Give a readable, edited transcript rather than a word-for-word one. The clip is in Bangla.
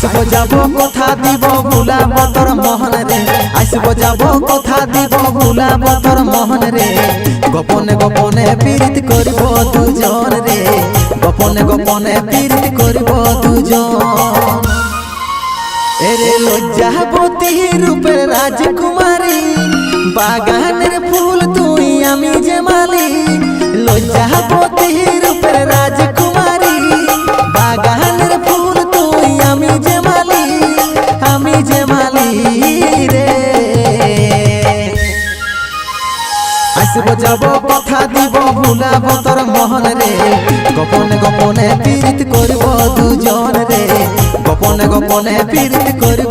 আসব যাব কথা দিব ভুলাব তোর মোহন রে আসব যাব কথা দিব ভুলাব তোর মোহন রে গোপনে গোপনে পীড়িত করিব দুজন রে গোপনে গোপনে পীড়িত করিব দুজন এরে লজ্জাবতী রূপের রাজকুমারী বাগানের ফুল তুই আমি যে মালি লজ্জাবতী রূপের রাজকুমারী বাগানের ফুল তুই আমি যে মালি রে আসব যাব কথা দিব ভুলাব তোর মোহন রে গোপনে গোপনে পীড়িত করিব দুজন রে গোপনে গোপনে পীড়িত করিব